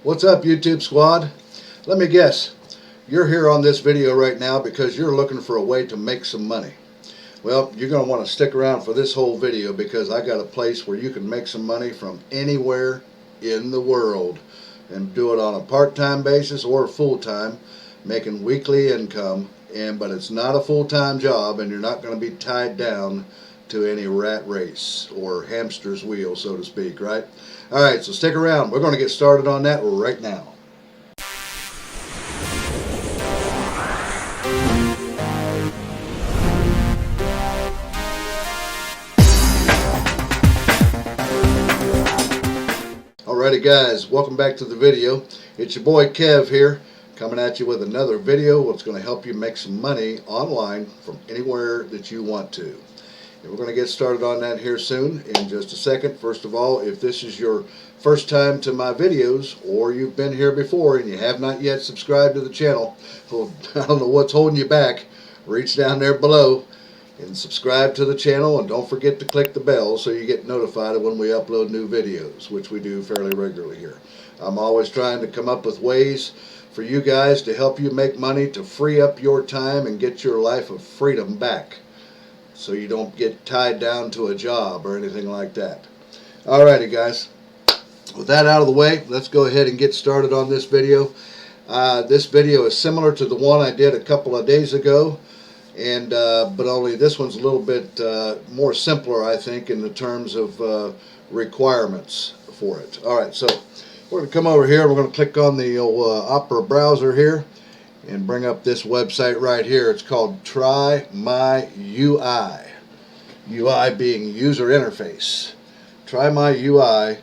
What's up, YouTube squad? Let me guess, you're here on this video right now because you're looking for a way to make some money. Well, you're going to want to stick around for this whole video because I got a place where you can make some money from anywhere in the world and do it on a part-time basis or full-time, making weekly income, but it's not a full-time job and you're not going to be tied down to any rat race or hamster's wheel, so to speak, right? Alright, so stick around. We're going to get started on that right now. Alrighty guys, welcome back to the video. It's your boy Kev here, coming at you with another video that's going to help you make some money online from anywhere that you want to. And we're going to get started on that here soon in just a second. First of all, if this is your first time to my videos or you've been here before and you have not yet subscribed to the channel, well, I don't know what's holding you back. Reach down there below and subscribe to the channel, and don't forget to click the bell so you get notified of when we upload new videos, which we do fairly regularly here. I'm always trying to come up with ways for you guys to help you make money, to free up your time and get your life of freedom back, so you don't get tied down to a job or anything like that. Alrighty guys, with that out of the way, let's go ahead and get started on this video. This video is similar to the one I did a couple of days ago, and but only this one's a little bit more simpler, I think, in the terms of requirements for it. Alright, so we're going to come over here, we're going to click on the old Opera browser here and bring up this website right here. It's called Try My UI. UI being user interface. Try My UI.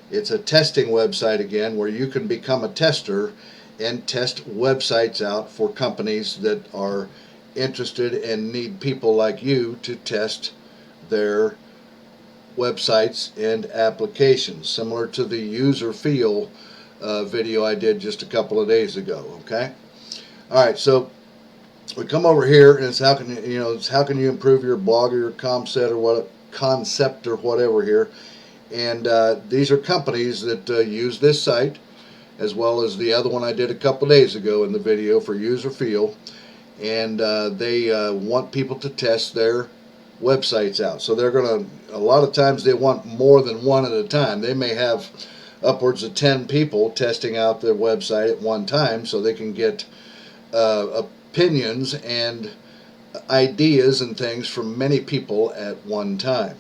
It's a testing website again where you can become a tester and test websites out for companies that are interested and need people like you to test their websites and applications, similar to the user feel video I did just a couple of days ago. Okay. Alright, so we come over here and it's how can you improve your blog or your concept or whatever here, and these are companies that use this site as well as the other one I did a couple days ago in the video for user feel, and they want people to test their websites out. So they're gonna, a lot of times they want more than one at a time. They may have upwards of 10 people testing out their website at one time so they can get opinions and ideas and things from many people at one time.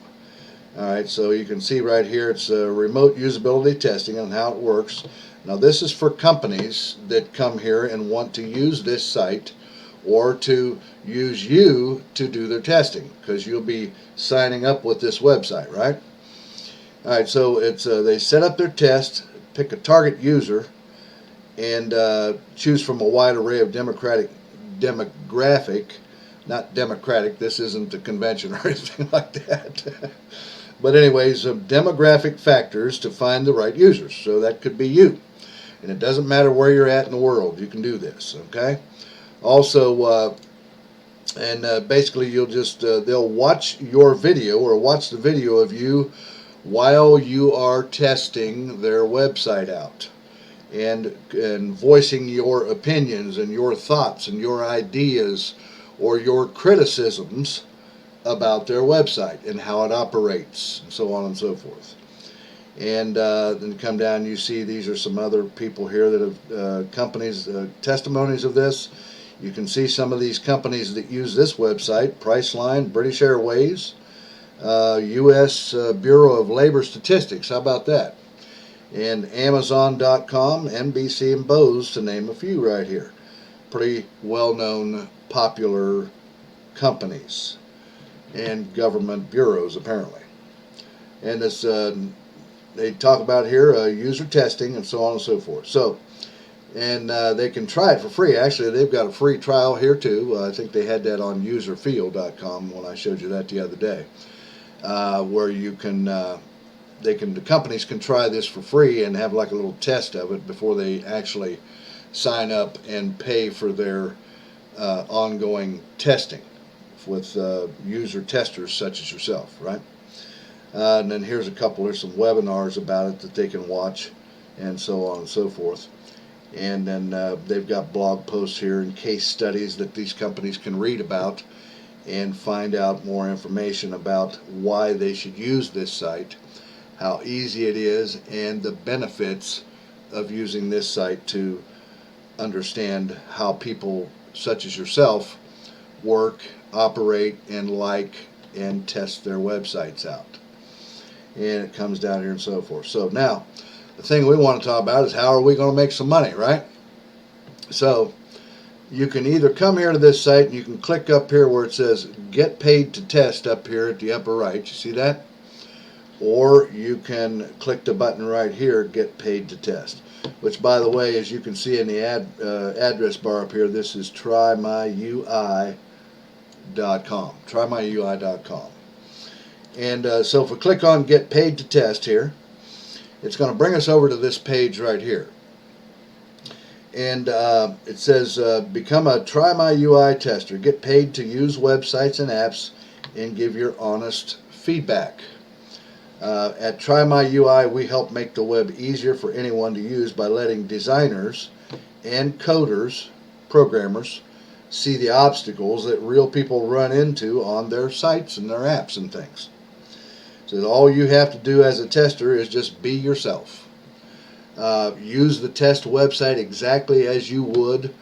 Alright, so you can see right here it's remote usability testing and how it works. Now this is for companies that come here and want to use this site or to use you to do their testing, because you'll be signing up with this website, right? Alright, so it's they set up their test, pick a target user, and choose from a wide array of not democratic, this isn't a convention or anything like that, but anyways, demographic factors to find the right users. So that could be you, and it doesn't matter where you're at in the world, you can do this. Okay. Also, basically you'll just they'll watch your video or watch the video of you while you are testing their website out, and voicing your opinions and your thoughts and your ideas or your criticisms about their website and how it operates and so on and so forth. And then come down, you see these are some other people here that have companies, testimonies of this. You can see some of these companies that use this website: Priceline, British Airways, U.S. Bureau of Labor Statistics, how about that? And Amazon.com, NBC, and Bose, to name a few right here. Pretty well-known, popular companies and government bureaus, apparently. And this they talk about here user testing and so on and so forth. So, and they can try it for free. Actually, they've got a free trial here too. I think they had that on userfeel.com when I showed you that the other day, where you can the companies can try this for free and have like a little test of it before they actually sign up and pay for their ongoing testing with user testers such as yourself, right? And then here's a couple, there's some webinars about it that they can watch and so on and so forth. And then they've got blog posts here and case studies that these companies can read about and find out more information about why they should use this site, how easy it is, and the benefits of using this site to understand how people such as yourself work, operate, and like and test their websites out. And it comes down here and so forth. So now, the thing we want to talk about is how are we going to make some money, right? So you can either come here to this site and you can click up here where it says get paid to test up here at the upper right. You see that? Or you can click the button right here, get paid to test. Which, by the way, as you can see in the address bar up here, this is trymyui.com. Trymyui.com. And so if we click on get paid to test here, it's going to bring us over to this page right here. And it says become a Try My UI tester. Get paid to use websites and apps and give your honest feedback. At Try My UI, we help make the web easier for anyone to use by letting designers and coders, programmers, see the obstacles that real people run into on their sites and their apps and things. So all you have to do as a tester is just be yourself. Use the test website exactly as you would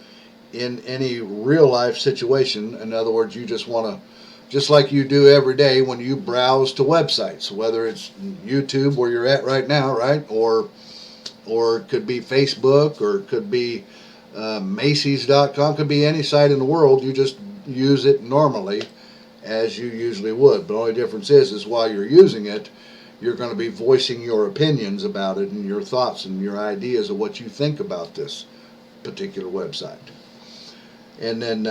in any real life situation. In other words, you just want to, just like you do every day when you browse to websites, whether it's YouTube where you're at right now, right? Or it could be Facebook, or it could be Macy's.com, could be any site in the world. You just use it normally as you usually would. But the only difference is while you're using it, you're going to be voicing your opinions about it and your thoughts and your ideas of what you think about this particular website. And then,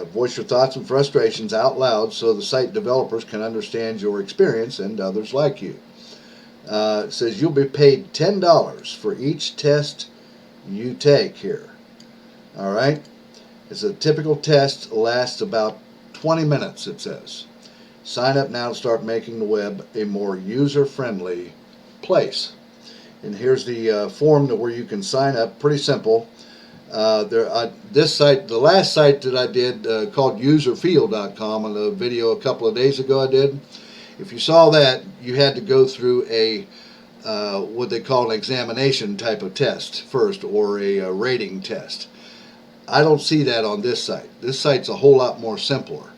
voice your thoughts and frustrations out loud so the site developers can understand your experience and others like you. It says you'll be paid $10 for each test you take here. All right? It's a typical test, lasts about 20 minutes, it says. Sign up now to start making the web a more user-friendly place. And here's the form where you can sign up. Pretty simple. This site, the last site that I did called userfeel.com, on the video a couple of days ago I did. If you saw that, you had to go through a what they call an examination type of test first, or a rating test. I don't see that on this site. This site's a whole lot more simpler.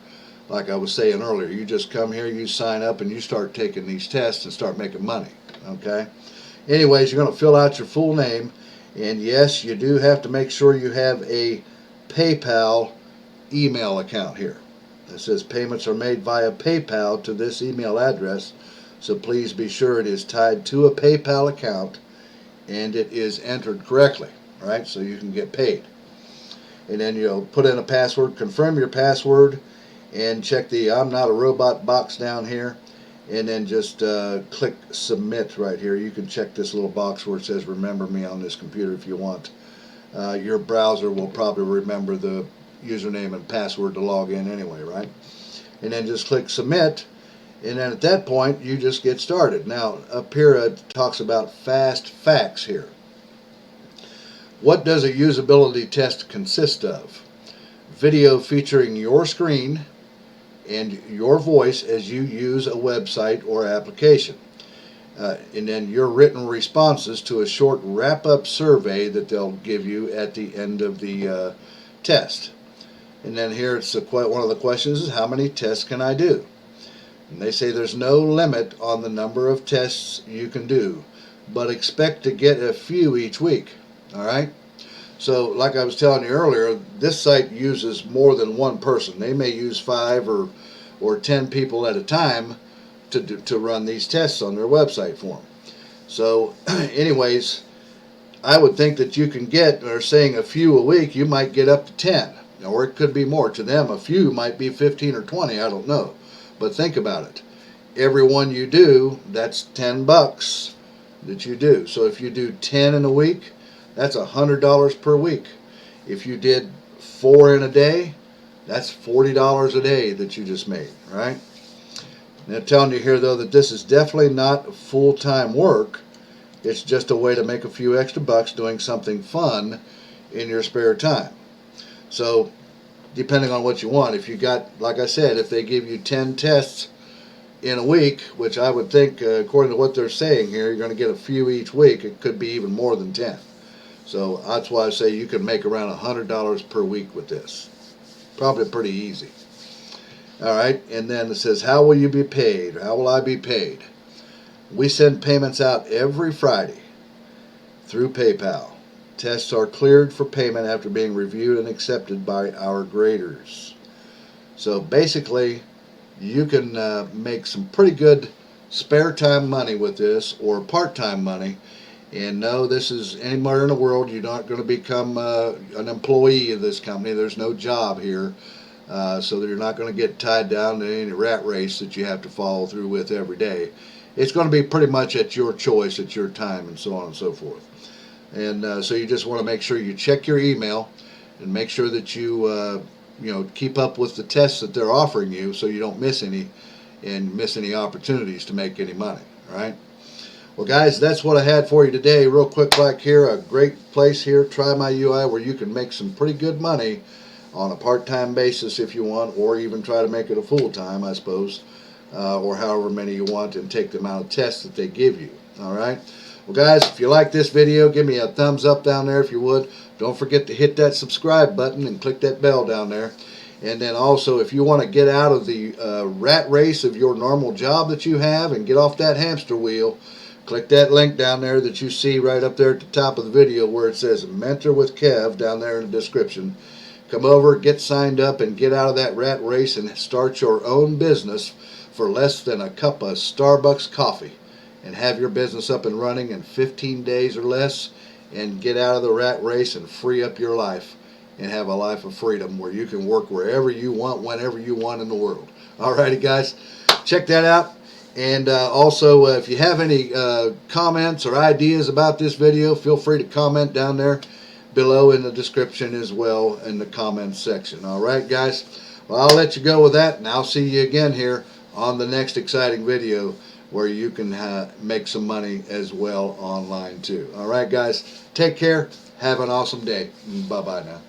Like I was saying earlier, you just come here, you sign up, and you start taking these tests and start making money. Okay? Anyways, you're going to fill out your full name, and yes, you do have to make sure you have a PayPal email account here. It says payments are made via PayPal to this email address, so please be sure it is tied to a PayPal account and it is entered correctly, right? So you can get paid. And then you'll put in a password, confirm your password, and check the I'm not a robot box down here, and then just click submit right here. You can check this little box where it says remember me on this computer if you want. Your browser will probably remember the username and password to log in anyway, right? And then just click submit, and then at that point you just get started. Now up here it talks about fast facts here. What does a usability test consist of? Video featuring your screen and your voice as you use a website or application. And then your written responses to a short wrap-up survey that they'll give you at the end of the test. And then here it's one of the questions is how many tests can I do? And they say there's no limit on the number of tests you can do, but expect to get a few each week. All right? So like I was telling you earlier, this site uses more than one person. They may use 5 or 10 people at a time to run these tests on their website for them. So anyways, I would think that you can get, they're saying a few a week, you might get up to 10. Or it could be more. To them, a few might be 15 or 20, I don't know. But think about it. Every one you do, that's $10 that you do. So if you do 10 in a week, that's $100 per week. If you did 4 in a day, that's $40 a day that you just made, right? They're telling you here, though, that this is definitely not full-time work, It's just a way to make a few extra bucks doing something fun in your spare time. So, depending on what you want, if you got, like I said, if they give you 10 tests in a week, which I would think, according to what they're saying here, you're going to get a few each week. It could be even more than 10. So that's why I say you can make around $100 per week with this. Probably pretty easy. All right, and then it says, how will you be paid? How will I be paid? We send payments out every Friday through PayPal. Tests are cleared for payment after being reviewed and accepted by our graders. So basically, you can make some pretty good spare time money with this, or part-time money. And no, this is anywhere in the world. You're not going to become an employee of this company. There's no job here. So that you're not going to get tied down to any rat race that you have to follow through with every day. It's going to be pretty much at your choice, at your time, and so on and so forth. And so you just want to make sure you check your email and make sure that you keep up with the tests that they're offering you, so you don't miss any opportunities to make any money. All right. Well, guys, that's what I had for you today. Real quick, like here, a great place here, Try My UI, where you can make some pretty good money on a part-time basis if you want, or even try to make it a full-time, I suppose, or however many you want, and take the amount of tests that they give you. All right. Well, guys, if you like this video, give me a thumbs up down there if you would. Don't forget to hit that subscribe button and click that bell down there. And then also, if you want to get out of the rat race of your normal job that you have and get off that hamster wheel, click that link down there that you see right up there at the top of the video where it says Mentor with Kev down there in the description. Come over, get signed up, and get out of that rat race and start your own business for less than a cup of Starbucks coffee. And have your business up and running in 15 days or less, and get out of the rat race and free up your life and have a life of freedom where you can work wherever you want, whenever you want in the world. Alrighty, guys, check that out. And also, if you have any comments or ideas about this video, feel free to comment down there below in the description as well in the comments section. Alright, guys, well, I'll let you go with that, and I'll see you again here on the next exciting video where you can make some money as well online too. Alright, guys, take care. Have an awesome day. Bye-bye now.